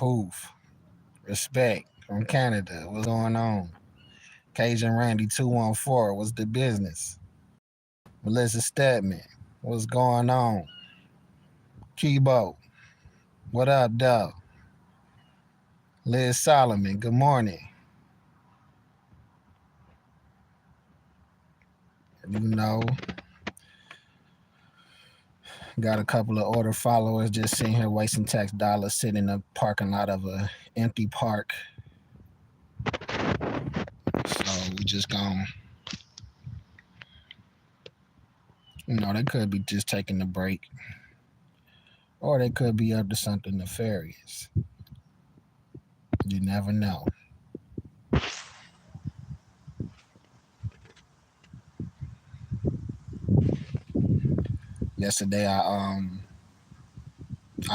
Hoof. Respect from Canada. What's going on? Cajun Randy 214. What's the business? Melissa Stedman. What's going on? Kibo. What up, Doug? Liz Solomon. Good morning. You know, got a couple of order followers just sitting here wasting tax dollars sitting in the parking lot of a empty park. So we just gonna, they could be just taking a break. Or they could be up to something nefarious. You never know. Yesterday I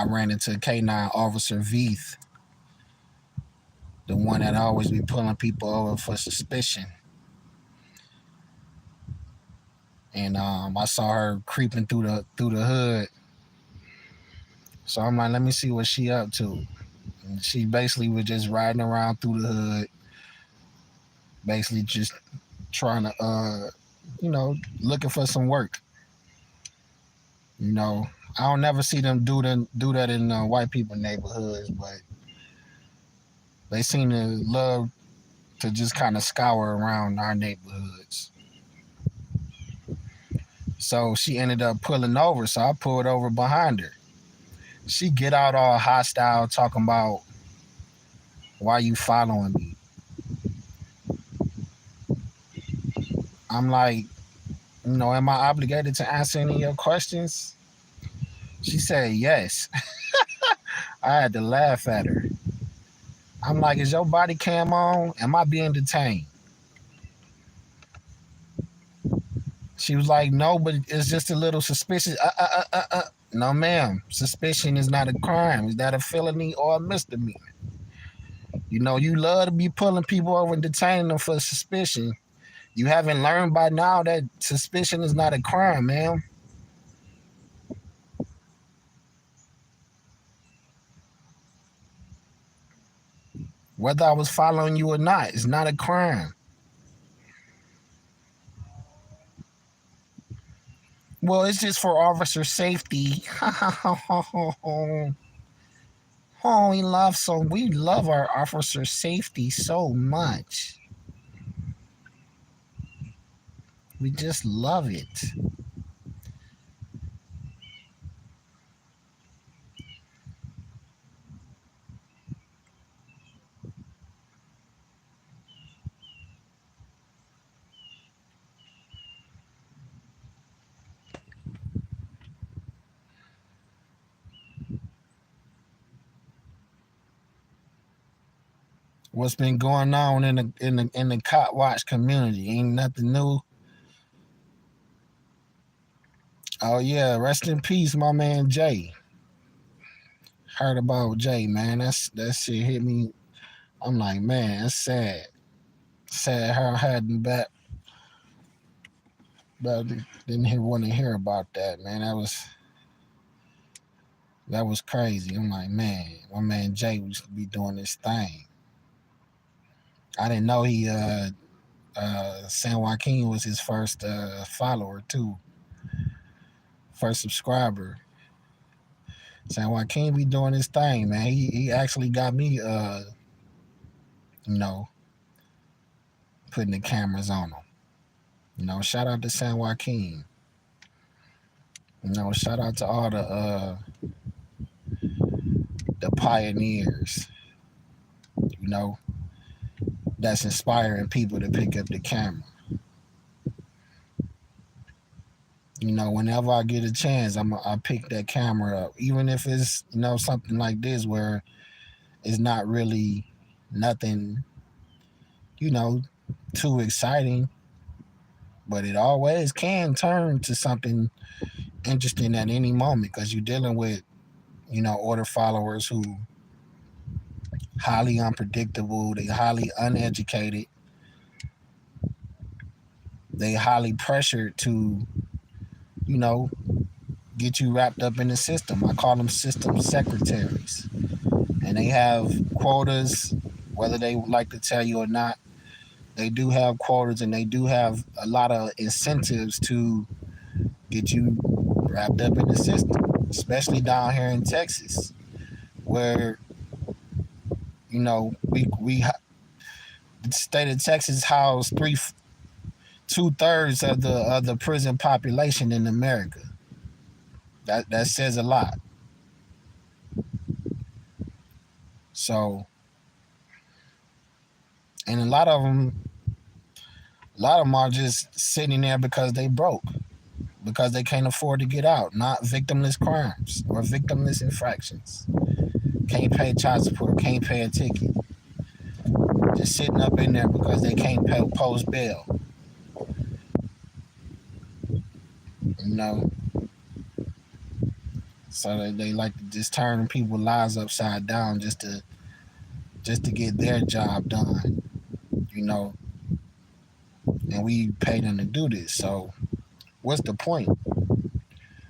ran into K9 Officer Veith, the one that always be pulling people over for suspicion. And I saw her creeping through the hood. So I'm like, let me see what she up to. And she basically was just riding around through the hood, basically just trying to, looking for some work. I don't never see them do that in white people neighborhoods, but they seem to love to just kind of scour around our neighborhoods. So she ended up pulling over, so I pulled over behind her. She get out all hostile, talking about, why you following me? I'm like, am I obligated to answer any of your questions? She said yes. I had to laugh at her. I'm like, is your body cam on? Am I being detained? She was like, no, but it's just a little suspicious. No, ma'am. Suspicion is not a crime. It's not a felony or a misdemeanor. You love to be pulling people over and detaining them for suspicion. You haven't learned by now that suspicion is not a crime, ma'am. Whether I was following you or not, it's not a crime. Well, it's just for officer safety. Oh, we love our officer safety so much. We just love it. What's been going on in the cop watch community? Ain't nothing new. Oh yeah, rest in peace, my man Jay. Heard about Jay, man. That shit hit me. I'm like, man, that's sad. Sad how I hadn't back, but didn't want to hear about that, man. That was crazy. I'm like, man, my man Jay used to be doing this thing. I didn't know he San Joaquin was his first follower too. First subscriber. San Joaquin be doing his thing, man. He actually got me putting the cameras on him. Shout out to San Joaquin. Shout out to all the pioneers, that's inspiring people to pick up the camera. Whenever I get a chance, I pick that camera up, even if it's something like this where it's not really nothing too exciting, but it always can turn to something interesting at any moment because you're dealing with order followers who highly unpredictable, they highly uneducated, they highly pressured to get you wrapped up in the system. I call them system secretaries. and they have quotas, whether they like to tell you or not. They do have quotas, and they do have a lot of incentives to get you wrapped up in the system, especially down here in Texas, where we the state of Texas housed 2/3 of the prison population in America. That says a lot. So, and a lot of them are just sitting there because they broke, because they can't afford to get out. Not victimless crimes or victimless infractions. Can't pay child support, can't pay a ticket. Just sitting up in there because they can't post bail. You know, so they like to just turn people's lives upside down just to get their job done. You know, and we pay them to do this. So what's the point?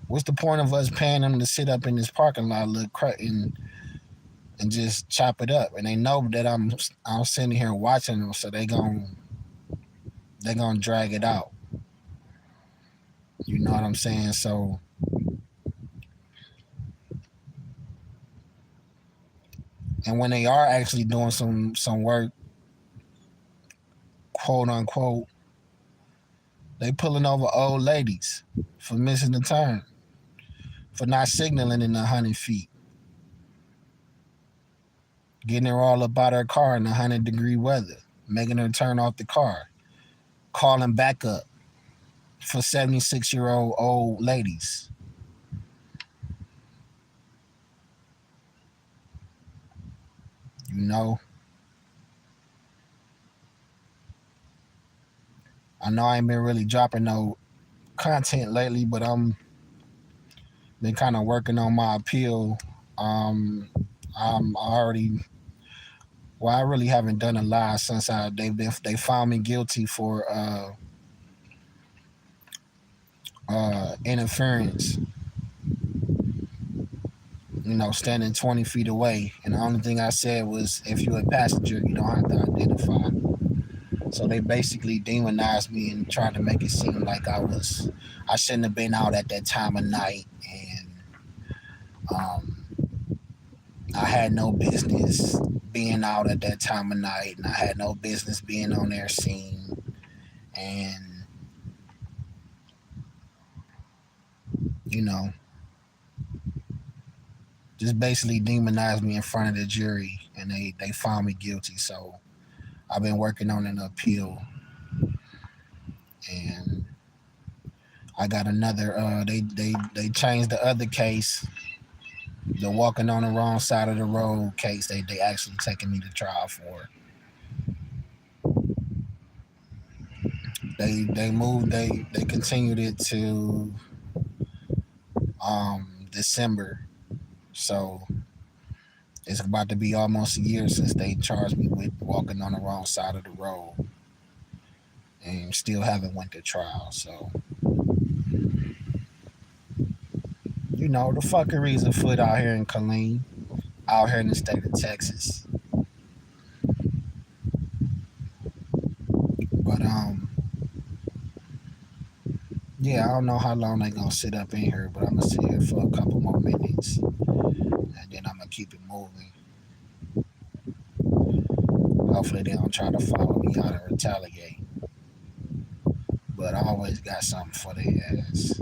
What's the point of us paying them to sit up in this parking lot, and just chop it up? And they know that I'm sitting here watching them, so they gonna drag it out. You know what I'm saying? So, and when they are actually doing some work, quote unquote, they pulling over old ladies for missing the turn, for not signaling in 100 feet, getting her all up out her car in 100-degree weather, making her turn off the car, calling back up for 76-year-old old ladies. You know, I know I ain't been really dropping no content lately, but I'm been kind of working on my appeal. I'm already well, I really haven't done a lot since they found me guilty for interference. Standing 20 feet away, and the only thing I said was, if you're a passenger, you don't have to identify. So they basically demonized me and tried to make it seem like I shouldn't have been out at that time of night, and um, I had no business being out at that time of night, and I had no business being on their scene, and you know, just basically demonized me in front of the jury, and they found me guilty. So I've been working on an appeal, and I got another. They changed the other case, the walking on the wrong side of the road case. They actually taking me to trial for. They continued it to December. So it's about to be almost a year since they charged me with walking on the wrong side of the road, and still haven't went to trial. So the fuckery's afoot out here in Killeen, out here in the state of Texas. But yeah, I don't know how long they gonna sit up in here, but I'm gonna sit here for a couple more minutes, and then I'm gonna keep it moving. Hopefully they don't try to follow me out and retaliate. But I always got something for their ass.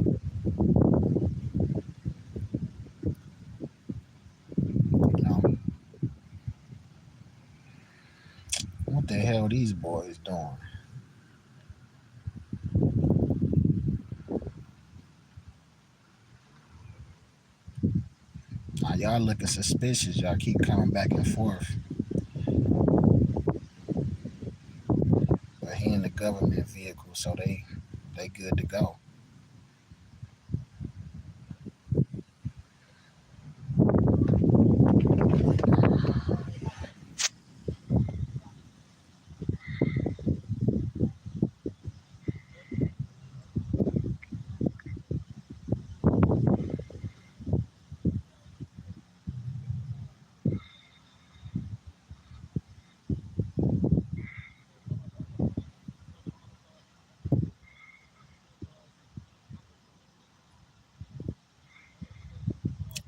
You know what the hell these boys doing? Now, y'all looking suspicious. Y'all keep coming back and forth. But he in the government vehicle, so they good to go.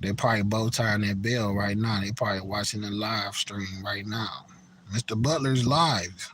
They probably bow tying their bell right now. They probably watching the live stream right now. Mr. Butler's live.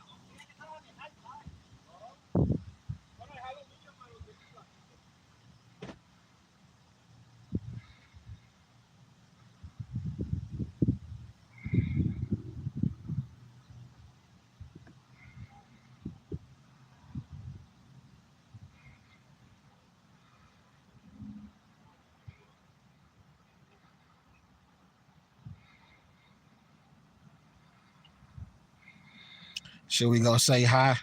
Should we go say hi?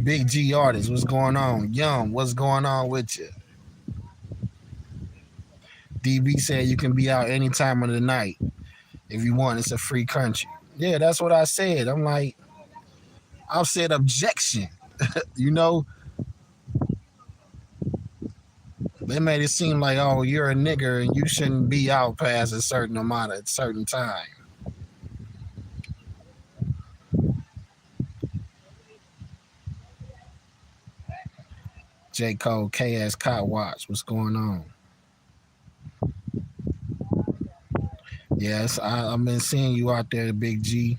Big G artist, what's going on? Young, what's going on with you? DB said you can be out any time of the night if you want. It's a free country. Yeah, that's what I said. I'm like, I said objection. You know, they made it seem like, oh, you're a nigger and you shouldn't be out past a certain amount at a certain time. J. Cole, KS Cot Watch, what's going on? Yes, I've been seeing you out there, Big G.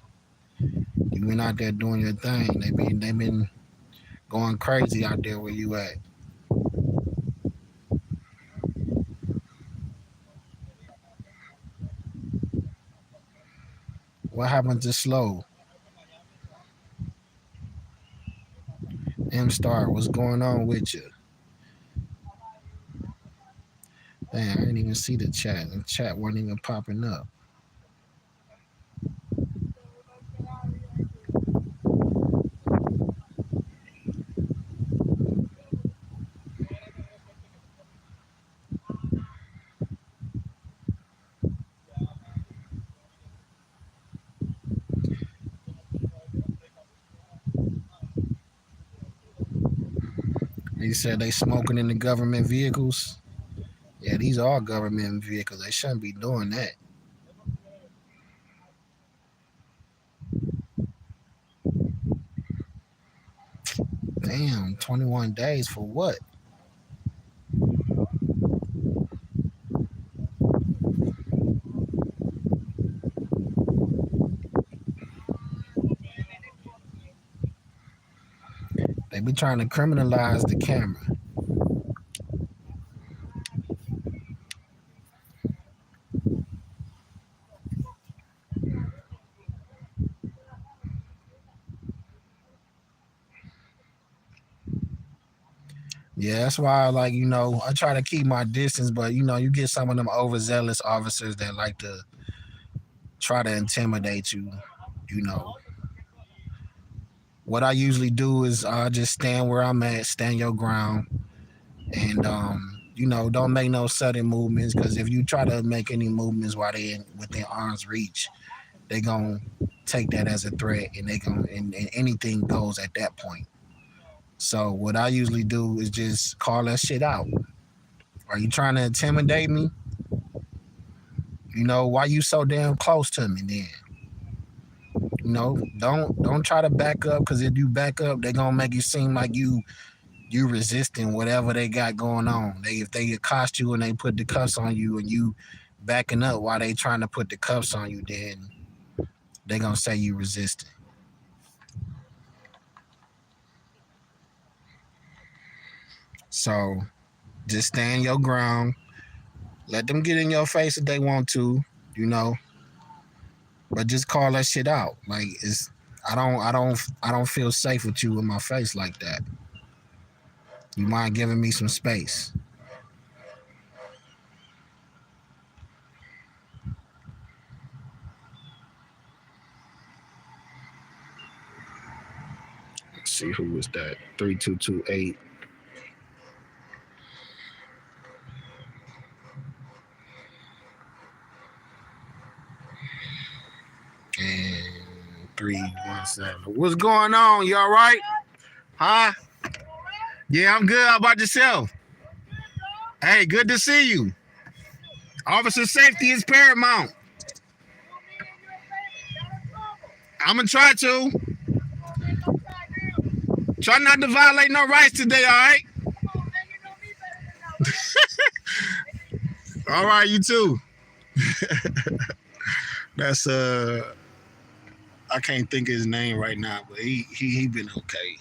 You been out there doing your thing. They been going crazy out there where you at. What happened to Slow? M Star, what's going on with you? Damn, I didn't even see the chat. The chat wasn't even popping up. They said they smoking in the government vehicles. Yeah, these are government vehicles. They shouldn't be doing that. Damn, 21 days for what? They be trying to criminalize the camera. Yeah, that's why, like, I try to keep my distance, but you get some of them overzealous officers that like to try to intimidate you. You know, what I usually do is I just stand where I'm at, stand your ground, and don't make no sudden movements because if you try to make any movements while they within arm's reach, they gonna take that as a threat, and they gonna and anything goes at that point. So what I usually do is just call that shit out. Are you trying to intimidate me? Why you so damn close to me then? Don't try to back up because if you back up, they gonna make you seem like you resisting whatever they got going on. If they accost you and they put the cuffs on you and you backing up while they trying to put the cuffs on you, then they gonna say you resisting. So just stand your ground. Let them get in your face if they want to, you know, but just call that shit out. Like I don't feel safe with you in my face like that. You mind giving me some space? Let's see who was that. 3228. What's going on? You all right? Huh? Yeah, I'm good. How about yourself? Hey, good to see you. Officer safety is paramount. I'm gonna try to. Try not to violate no rights today, all right? All right, you too. That's I can't think of his name right now, but he been okay.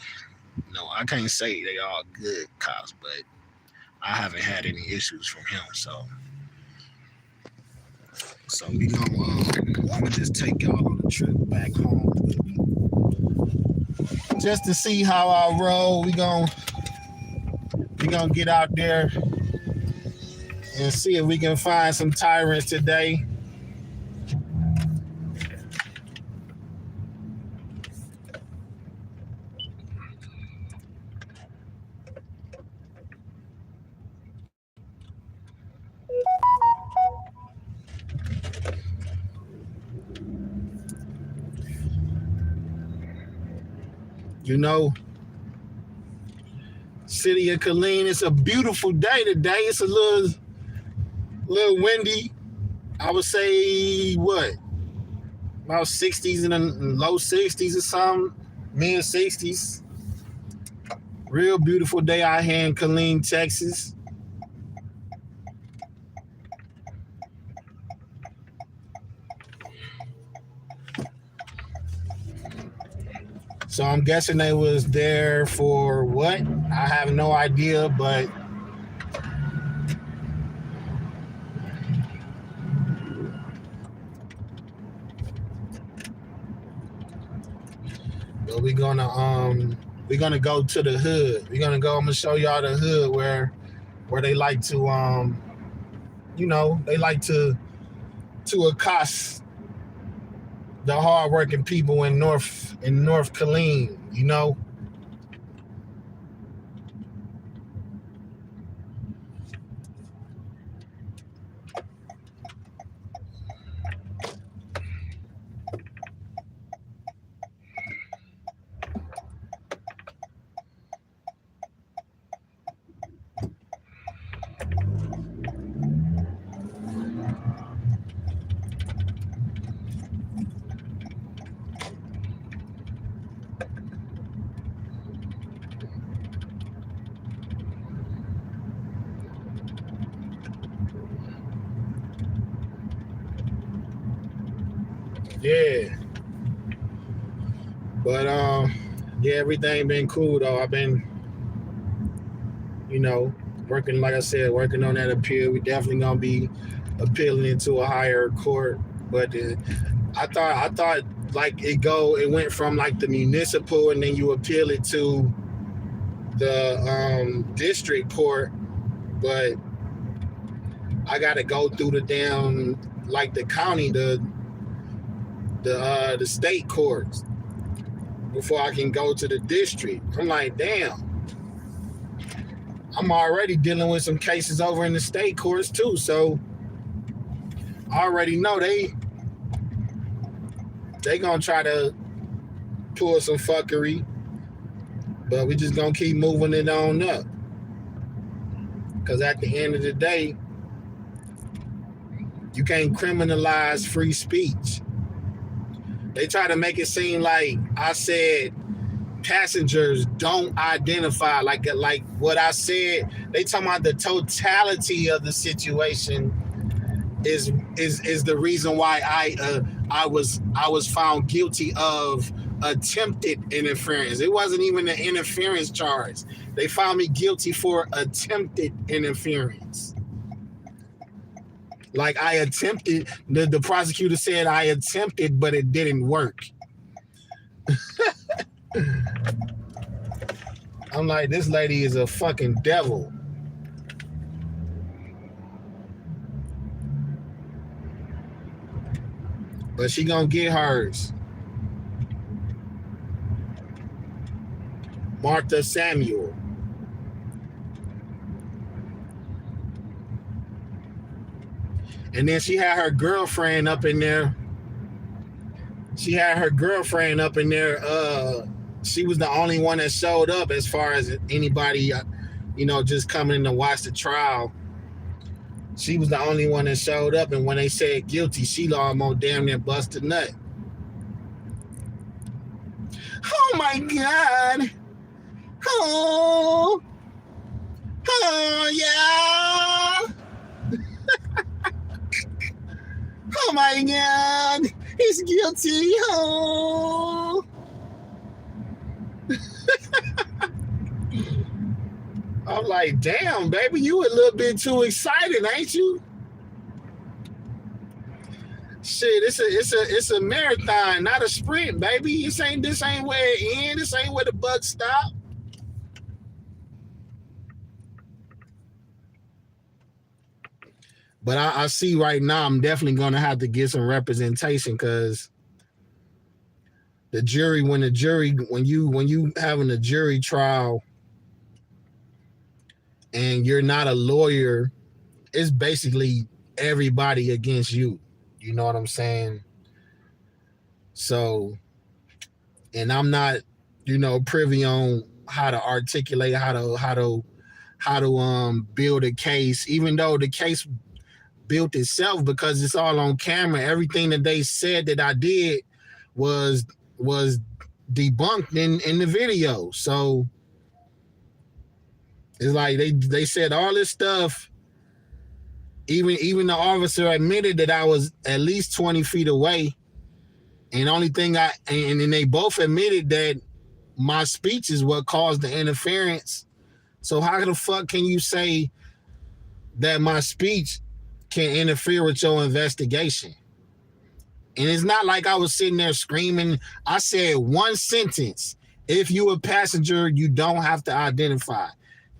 No, I can't say they all good cops, but I haven't had any issues from him. So we gonna I'm gonna just take y'all on a trip back home with me, just to see how I roll. We gonna get out there and see if we can find some tyrants today. You know, city of Killeen, it's a beautiful day today. It's a little windy. I would say what? About 60s and low 60s or something, mid 60s. Real beautiful day out here in Killeen, Texas. So I'm guessing they was there for what? I have no idea, but we're gonna go to the hood. I'm gonna show y'all the hood where they like to they like to accost the hardworking people in North Killeen, you know. Yeah. But yeah, everything been cool though. I've been, working, like I said, working on that appeal. We definitely gonna be appealing it to a higher court. But I thought like it went from like the municipal and then you appeal it to the district court, but I gotta go through the damn like the county, the state courts before I can go to the district. I'm like, damn. I'm already dealing with some cases over in the state courts too, so I already know they gonna try to pull some fuckery, but we just gonna keep moving it on up. Because at the end of the day, you can't criminalize free speech. They try to make it seem like I said passengers don't identify, like what I said. They talking about the totality of the situation is the reason why I was found guilty of attempted interference. It wasn't even an interference charge. They found me guilty for attempted interference. Like I attempted, the prosecutor said I attempted, but it didn't work. I'm like, this lady is a fucking devil. But she gonna get hers. Martha Samuel. And then she had her girlfriend up in there She had her girlfriend up in there. She was the only one that showed up as far as anybody, just coming in to watch the trial. She was the only one that showed up, and when they said guilty, she almost damn near busted nut. Oh my God! Oh, yeah! Oh my God! He's guilty! Oh! I'm like, damn, baby, you a little bit too excited, ain't you? Shit, it's a marathon, not a sprint, baby. This ain't where it ends. This ain't where the buck stop. But I see right now I'm definitely gonna have to get some representation because the jury, when you having a jury trial and you're not a lawyer, it's basically everybody against you. You know what I'm saying? So, and I'm not, privy on how to articulate, how to build a case, even though the case built itself because it's all on camera. Everything that they said that I did was debunked in the video. So it's like they said all this stuff. Even the officer admitted that I was at least 20 feet away. And the only thing and they both admitted that my speech is what caused the interference. So how the fuck can you say that my speech can interfere with your investigation? And it's not like I was sitting there screaming. I said one sentence. If you a passenger, you don't have to identify.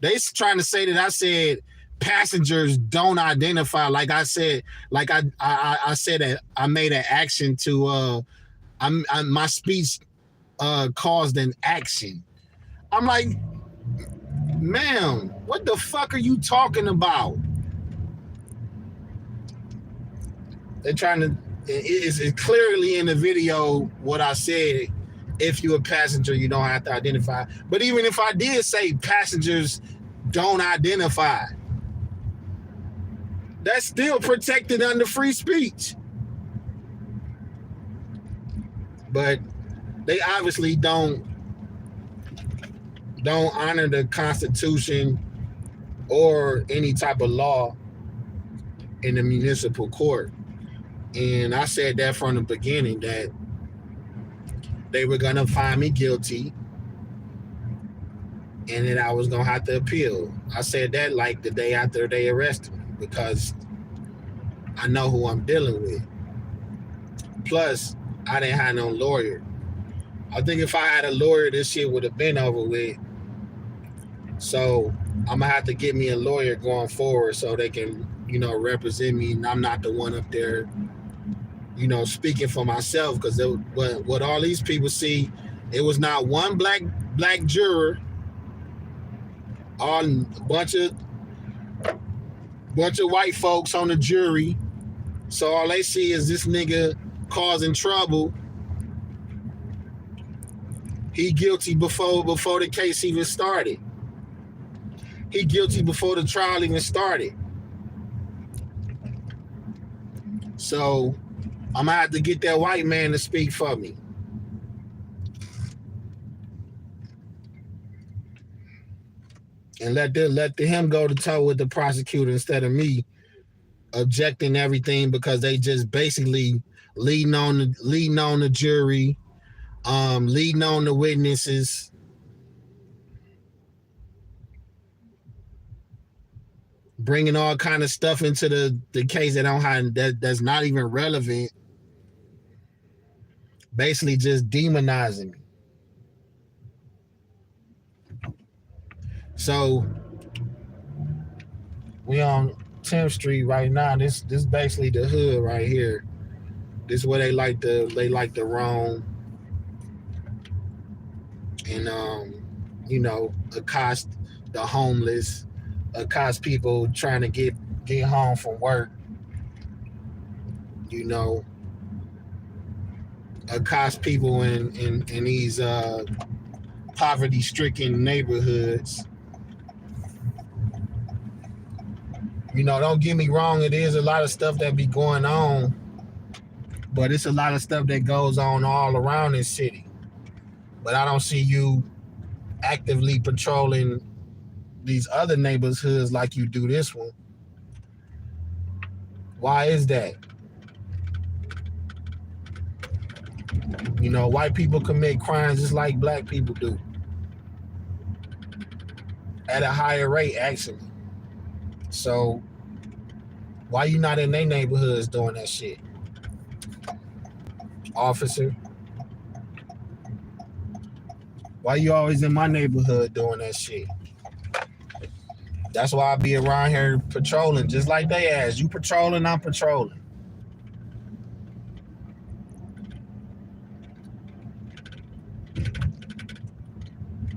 They trying to say that I said passengers don't identify. Like I said, like I said that I made an action to my speech caused an action. I'm like, ma'am, what the fuck are you talking about? They're trying to. It's clearly in the video what I said. If you're a passenger, you don't have to identify. But even if I did say passengers don't identify, that's still protected under free speech. But they obviously don't honor the Constitution or any type of law in the municipal court. And I said that from the beginning, that they were going to find me guilty and that I was going to have to appeal. I said that like the day after they arrested me because I know who I'm dealing with. Plus, I didn't have no lawyer. I think if I had a lawyer, this shit would have been over with. So I'm going to have to get me a lawyer going forward so they can, represent me and I'm not the one up there, speaking for myself, because what all these people see, it was not one black juror, all a bunch of white folks on the jury. So all they see is this nigga causing trouble. He guilty before the case even started. He guilty before the trial even started. So I'm gonna have to get that white man to speak for me. And let him go to toe with the prosecutor instead of me objecting everything, because they just basically leading on the jury, leading on the witnesses. Bringing all kind of stuff into the case that's not even relevant. Basically just demonizing me. So we on 10th Street right now. This basically the hood right here. This is where they like to roam and accost the homeless, accost people trying to get home from work. accost people in these poverty-stricken neighborhoods. You know, don't get me wrong, it is a lot of stuff that be going on, but it's a lot of stuff that goes on all around this city. But I don't see you actively patrolling these other neighborhoods like you do this one. Why is that? You know, white people commit crimes just like black people do. At a higher rate, actually. So, why you not in their neighborhoods doing that shit? Officer? Why you always in my neighborhood doing that shit? That's why I be around here patrolling, just like they ask. You patrolling, I'm patrolling.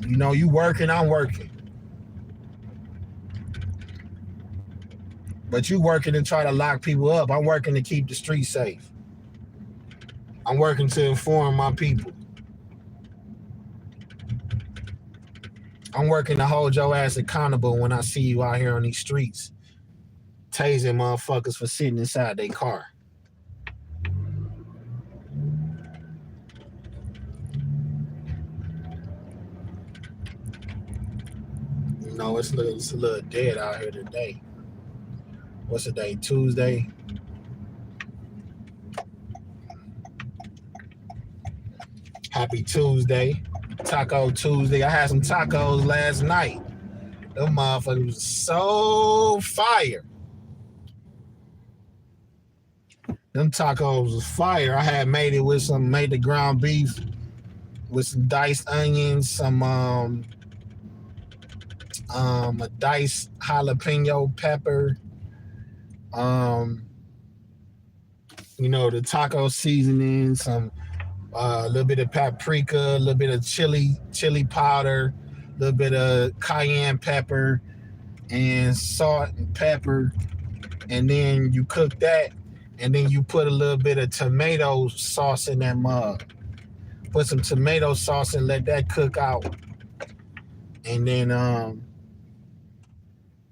You know, you working, I'm working. But you working to try to lock people up. I'm working to keep the streets safe. I'm working to inform my people. I'm working to hold your ass accountable when I see you out here on these streets, tasing motherfuckers for sitting inside their car. You know, it's a little dead out here today. What's the day? Tuesday? Happy Tuesday. Taco Tuesday. I had some tacos last night. Them motherfuckers was so fire. Them tacos was fire. I had made the ground beef with some diced onions, some a diced jalapeno pepper, you know, the taco seasoning, some a little bit of paprika, a little bit of chili powder, a little bit of cayenne pepper, and salt and pepper. And then you cook that, and then you put a little bit of tomato sauce in that mug. Put some tomato sauce and let that cook out. And then,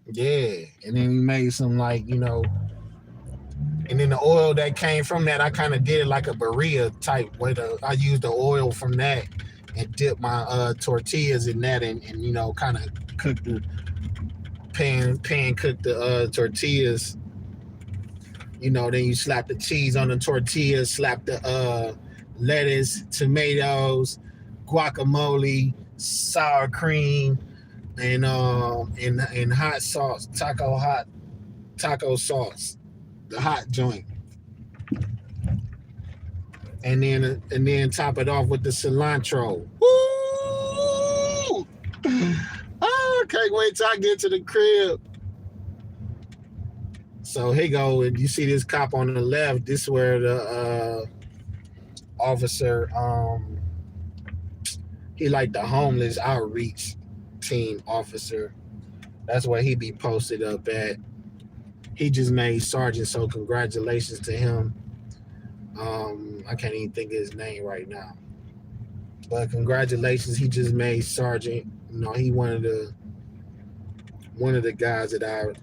yeah. And then you made some, like, you know, and then the oil that came from that, I kind of did it like a burrito type way. I used the oil from that and dipped my tortillas in that, and you know, kind of cooked the pan cooked the tortillas. You know, then you slap the cheese on the tortillas, slap the lettuce, tomatoes, guacamole, sour cream, and hot sauce, taco sauce. The hot joint, and then top it off with the cilantro. Woo! Oh, can't wait till I get to the crib. So here you go. And you see this cop on the left. This is where the officer, he like the homeless outreach team officer. That's where he be posted up at. He just made sergeant, so congratulations to him. I can't even think of his name right now, but congratulations, he just made sergeant. You know, he one of the guys that I,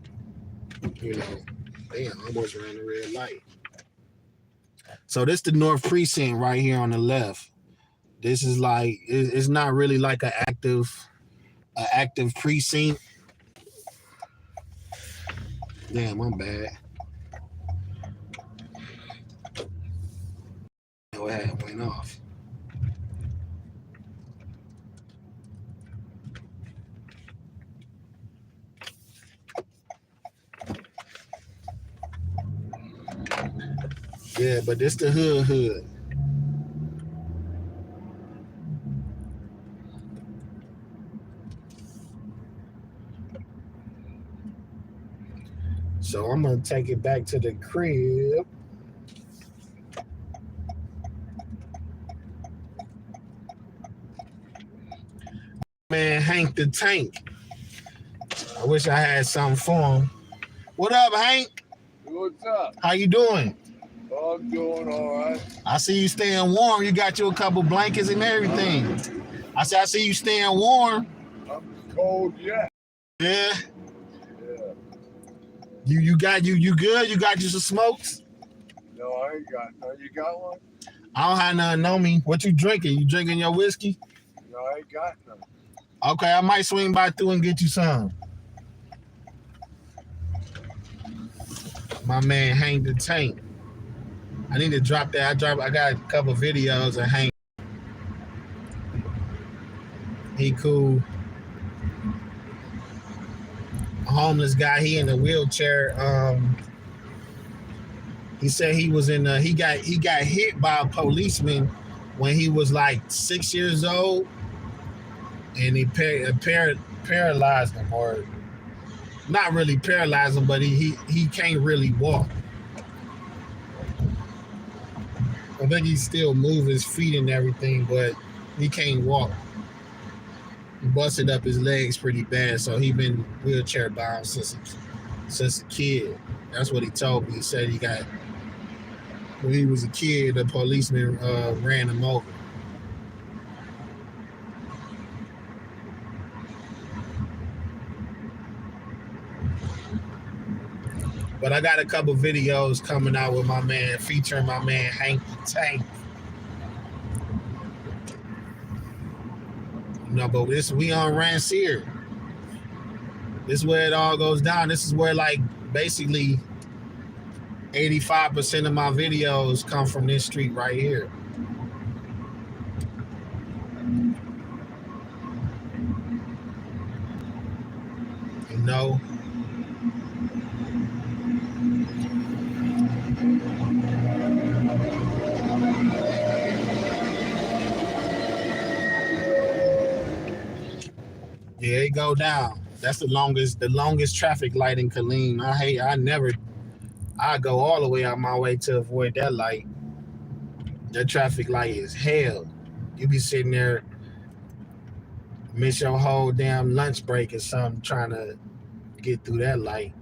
you know, damn, I almost ran the red light. So this the North Precinct right here on the left. This is like, it's not really like an active precinct. Damn, I'm bad. Oh, it went off. Yeah, but this the hood. So I'm gonna take it back to the crib. Man, Hank the Tank. I wish I had something for him. What up, Hank? What's up? How you doing? Oh, I'm doing all right. I see you staying warm. You got you a couple blankets and everything. I see you staying warm. I'm cold yet. Yeah. Yeah. You good? You got you some smokes? No, I ain't got none. You got one? I don't have nothing on me. What you drinking? You drinking your whiskey? No, I ain't got none. Okay, I might swing by through and get you some. My man Hank the Tank. I need to drop that. I got a couple videos of Hank. He cool. A homeless guy. He in a wheelchair. He said he was in. He got hit by a policeman when he was like 6 years old, and he paralyzed him, or not really paralyzed him, but he can't really walk. I think he still move his feet and everything, but he can't walk. He busted up his legs pretty bad, so he been wheelchair bound since a kid. That's what he told me. He said he got, when he was a kid, the policeman ran him over. But I got a couple videos coming out with my man, featuring my man Hank the Tank. No, but we on Rancier. This is where it all goes down. This is where like basically 85% of my videos come from this street right here. You know? Yeah, it go down. That's the longest traffic light in Killeen. I go all the way out my way to avoid that light. That traffic light is hell. You be sitting there, miss your whole damn lunch break or something, trying to get through that light.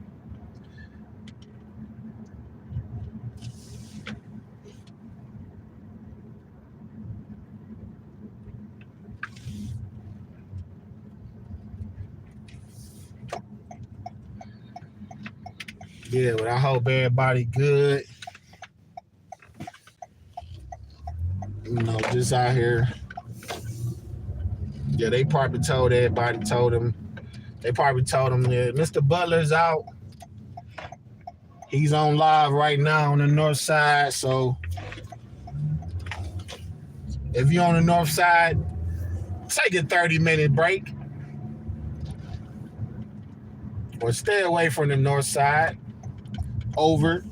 Yeah, but I hope everybody good. You know, just out here. Yeah, they probably told everybody, yeah, Mr. Butler's out. He's on live right now on the north side. So if you're on the north side, take a 30-minute break. Or stay away from the north side. Over.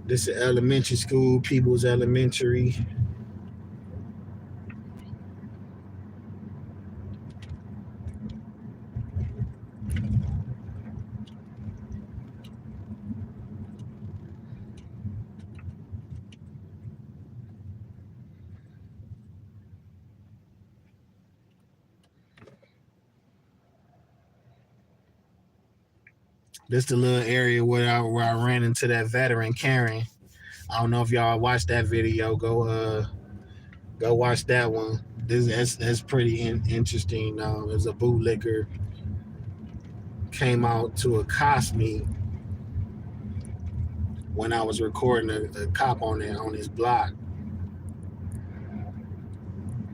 This is elementary school, People's Elementary. This is the little area where I ran into that veteran Karen. I don't know if y'all watched that video. Go watch that one. That's pretty interesting. There's a bootlicker came out to accost me when I was recording a cop on his block,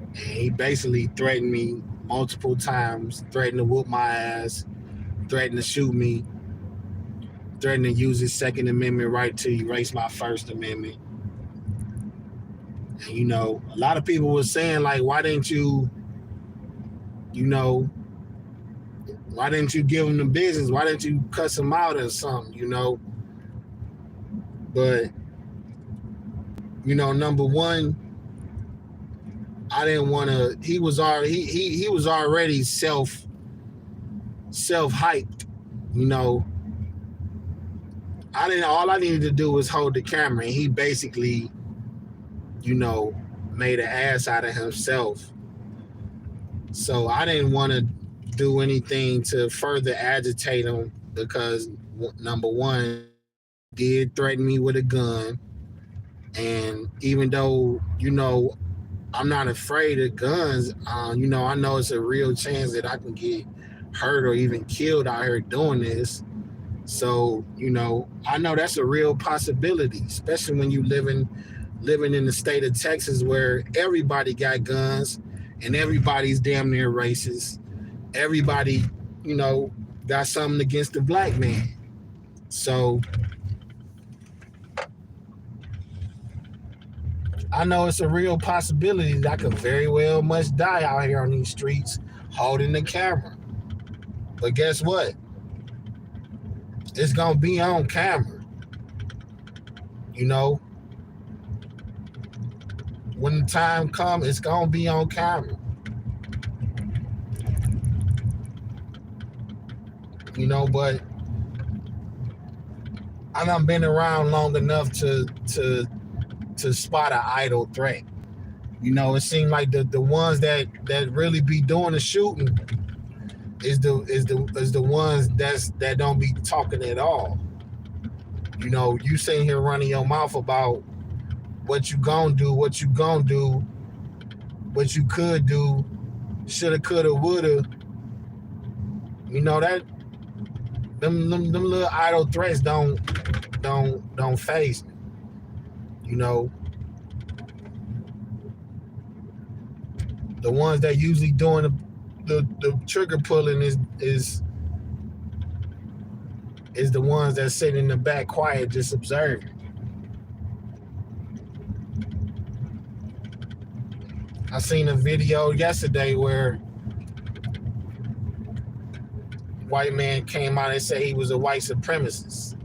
and he basically threatened me multiple times, threatened to whoop my ass, threatened to shoot me, threatened to use his Second Amendment right to erase my First Amendment. And, you know, a lot of people were saying, like, why didn't you give him the business? Why didn't you cuss him out or something, you know? But, you know, number one, I didn't want to, he was already self-hyped, you know. All I needed to do was hold the camera, and he basically, you know, made an ass out of himself. So I didn't want to do anything to further agitate him because number one, he did threaten me with a gun, and even though I'm not afraid of guns, I know it's a real chance that I can get hurt or even killed out here doing this. So I know that's a real possibility, especially when you living in the state of Texas where everybody got guns and everybody's damn near racist. Everybody, got something against the black man. So I know it's a real possibility that I could very well much die out here on these streets holding the camera. But guess what? It's gonna be on camera. When the time comes, it's gonna be on camera. But I done been around long enough to spot an idle threat. It seems like the ones that really be doing the shooting is the ones that don't be talking at all. You sitting here running your mouth about what you gonna do, what you could do, shoulda, coulda, woulda. That them little idle threats don't faze me. The ones that usually doing the trigger pulling is the ones that sit in the back quiet just observing. I seen a video yesterday where white man came out and said he was a white supremacist.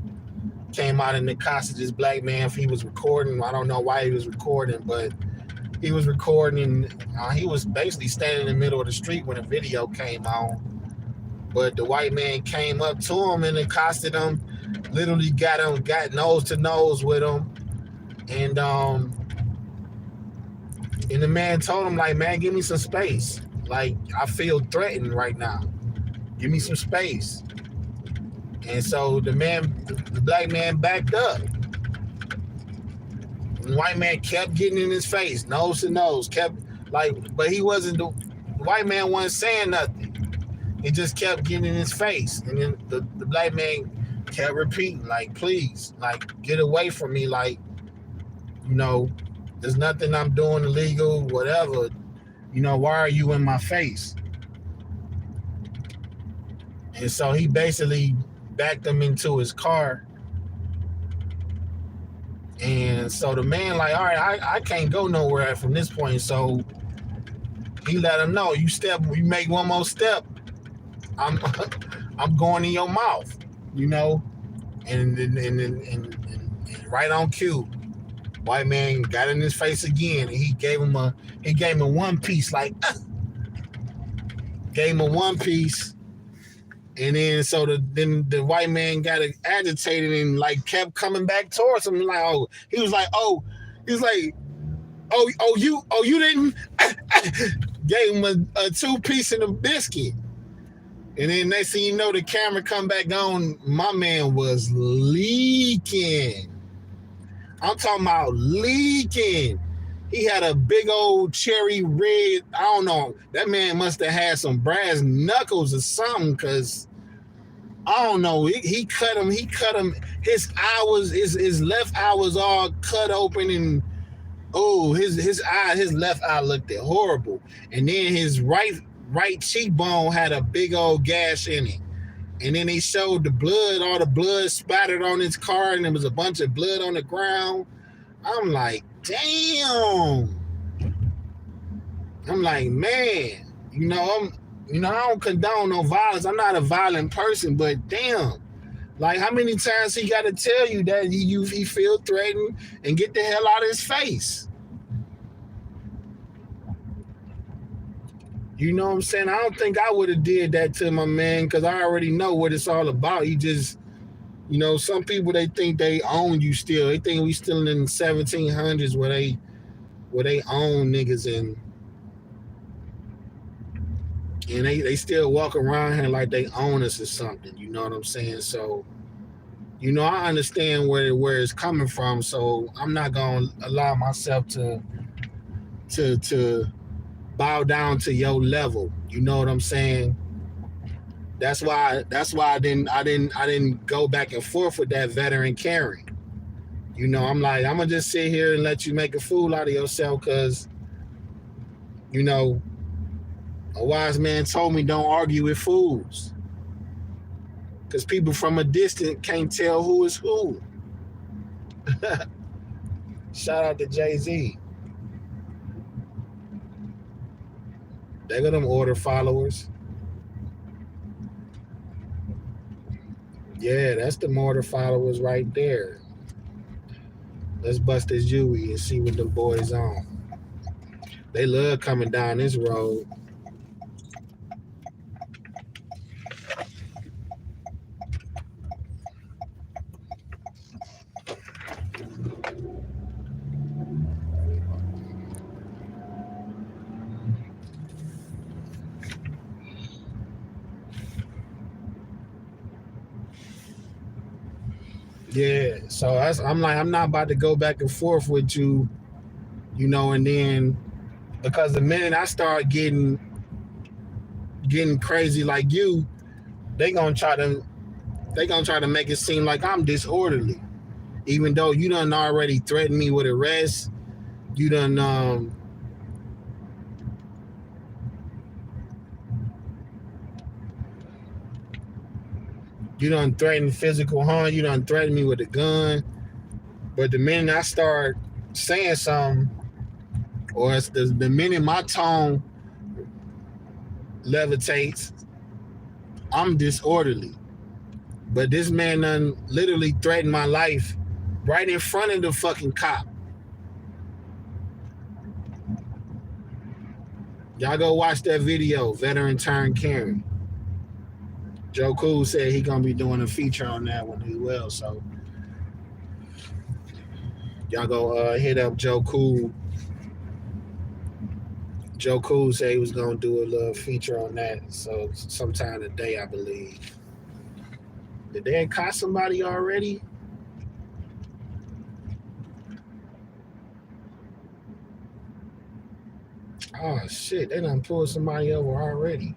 Came out and accosted this black man if he was recording. I don't know why he was recording, but he was recording. He was basically standing in the middle of the street when the video came on. But the white man came up to him and accosted him, literally got nose to nose with him. And the man told him, like, man, give me some space. Like, I feel threatened right now. Give me some space. And so the black man backed up. The white man kept getting in his face, nose to nose, but the white man wasn't saying nothing. He just kept getting in his face. And then the black man kept repeating, like, please, like, get away from me. Like, there's nothing I'm doing illegal, whatever. Why are you in my face? And so he basically backed him into his car. And so the man, like, all right, I can't go nowhere from this point. So he let him know, you make one more step, I'm going in your mouth, and right on cue, white man got in his face again, and he gave him a one piece, like, gave him a one piece. And then so the white man got agitated and like kept coming back towards him. Like, you didn't gave him a 2-piece and a biscuit. And then next thing you know, the camera come back on. My man was leaking. I'm talking about leaking. He had a big old cherry red. I don't know. That man must have had some brass knuckles or something, because I don't know. He cut him. His left eye was all cut open, and his left eye looked horrible. And then his right cheekbone had a big old gash in it. And then he showed the blood, all the blood spattered on his car, and there was a bunch of blood on the ground. I'm like, damn. I'm like, man, I don't condone no violence. I'm not a violent person, but damn. Like, how many times he got to tell you that he feel threatened and get the hell out of his face? You know what I'm saying? I don't think I would have did that to my man, because I already know what it's all about. He just, some people, they think they own you still. They think we still in the 1700s where they own niggas, And they still walk around here like they own us or something. You know what I'm saying? So, you know, I understand where it's coming from. So I'm not gonna allow myself to bow down to your level. You know what I'm saying? That's why I didn't go back and forth with that veteran Karen. You know, I'm like, I'm gonna just sit here and let you make a fool out of yourself because, you know, a wise man told me don't argue with fools. Because people from a distance can't tell who is who. Shout out to Jay-Z. They got them order followers. Yeah, that's the order followers right there. Let's bust this Jewy and see what them boys on. They love coming down this road. Yeah, so I'm like, I'm not about to go back and forth with you, you know, and then because the minute I start getting crazy like you, they gonna try to make it seem like I'm disorderly, even though you done already threatened me with arrest. You done threatened physical harm. You done threatened me with a gun. But the minute I start saying something, or it's the minute my tone levitates, I'm disorderly. But this man done literally threatened my life right in front of the fucking cop. Y'all go watch that video, Veteran Turned Karen. Joe Cool said he gonna be doing a feature on that one as well. So y'all go hit up Joe Cool. Joe Cool said he was gonna do a little feature on that. So sometime today, I believe. Did they caught somebody already? Oh shit, they done pulled somebody over already.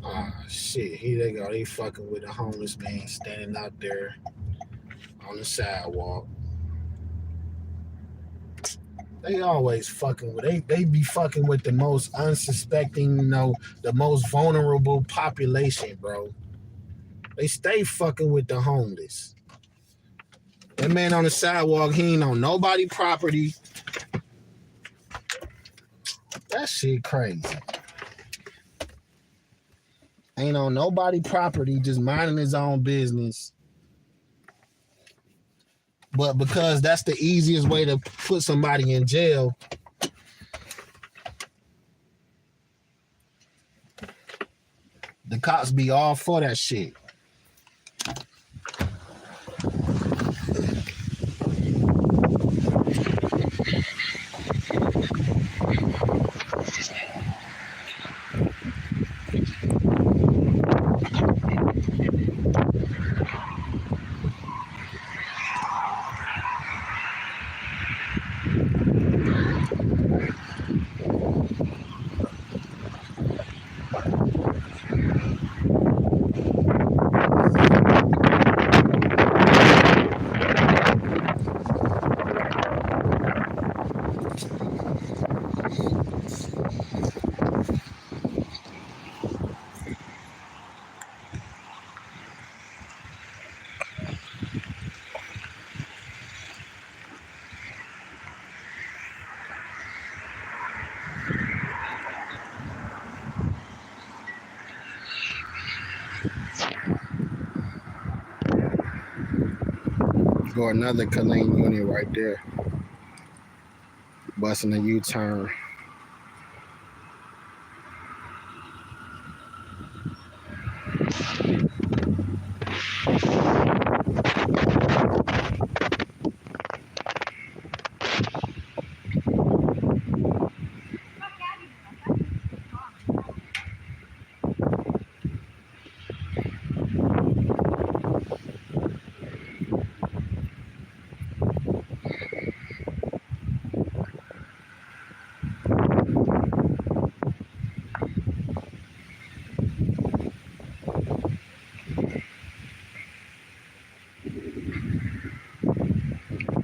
Oh shit, here they go. They fucking with a homeless man standing out there on the sidewalk. They always fucking with they be fucking with the most unsuspecting, you know, the most vulnerable population, bro. They stay fucking with the homeless. That man on the sidewalk, he ain't on nobody property. That shit crazy. Ain't on nobody property, just minding his own business. But because that's the easiest way to put somebody in jail, the cops be all for that shit. Go another Killeen unit right there. Busting a U-turn.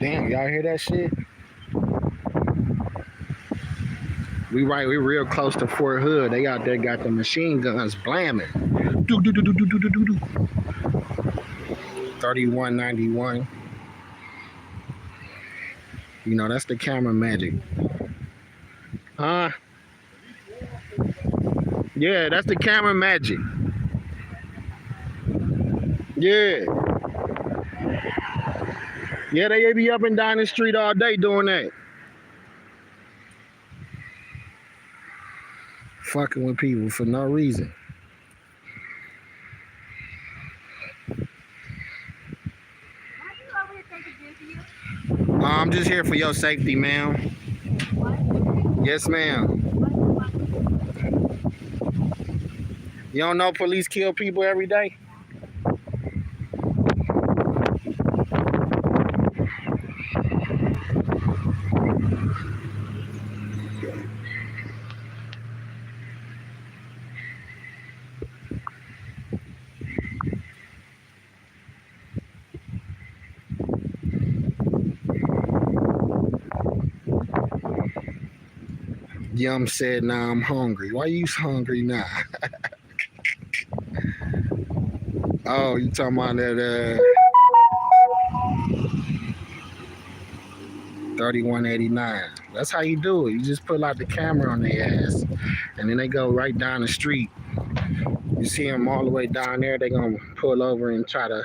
Damn, y'all hear that shit? We real close to Fort Hood. They out there got the machine guns blamming. 3191. You know, that's the camera magic. Huh? Yeah, that's the camera magic. Yeah. Yeah, they be up and down the street all day doing that. Fucking with people for no reason. I'm just here for your safety, ma'am. Yes, ma'am. You don't know police kill people every day? Yum said, "Nah, I'm hungry." Why you hungry now? Oh, you talking about that 3189. That's how you do it. You just pull out the camera on their ass, and then they go right down the street. You see them all the way down there, they gonna pull over and try to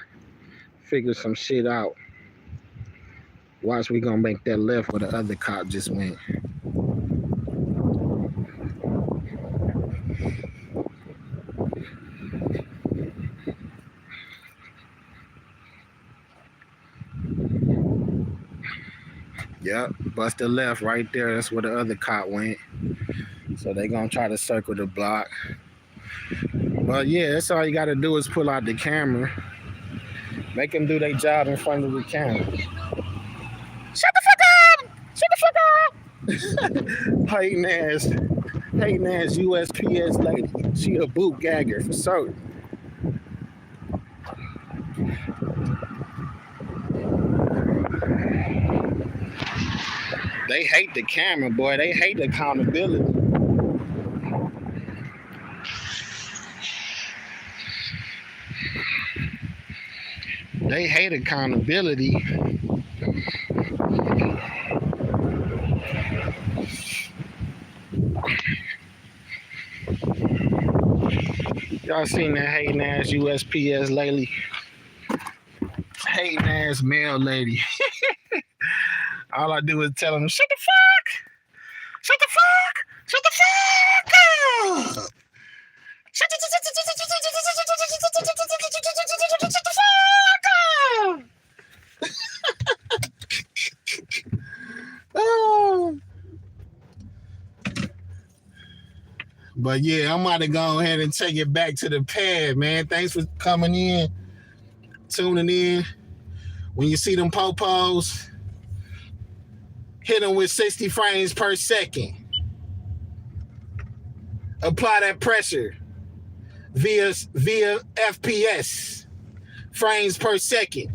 figure some shit out. Watch, we gonna make that left where the other cop just went. Yep, bust the left right there. That's where the other cop went. So they gonna try to circle the block. But yeah, that's all you gotta do is pull out the camera. Make them do their job in front of the camera. Shut the fuck up! Shut the fuck up! hating ass USPS lady. She a boot gagger for certain. They hate the camera, boy. They hate accountability. They hate accountability. Y'all seen that hating ass USPS lately? Hating ass mail lady. All I do is tell them, shut the fuck! Shut the fuck! Shut the fuck up! Shut the fuck up! But yeah, I'm about to go ahead and take it back to the pad, man. Thanks for coming in, tuning in. When you see them popos, hit them with 60 frames per second. Apply that pressure via FPS, frames per second.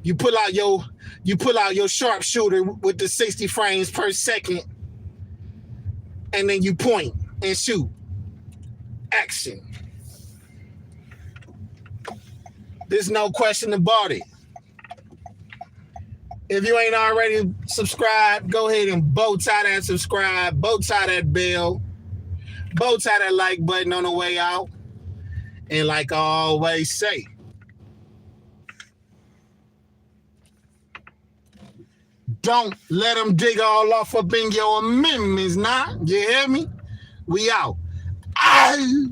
You pull out your sharpshooter with the 60 frames per second, and then you point and shoot. Action. There's no question about it. If you ain't already subscribed, go ahead and bow tie that subscribe, bow tie that bell, bow tie that like button on the way out. And like I always say, don't let them dig all off up in your amendments, nah. You hear me? We out. Aye.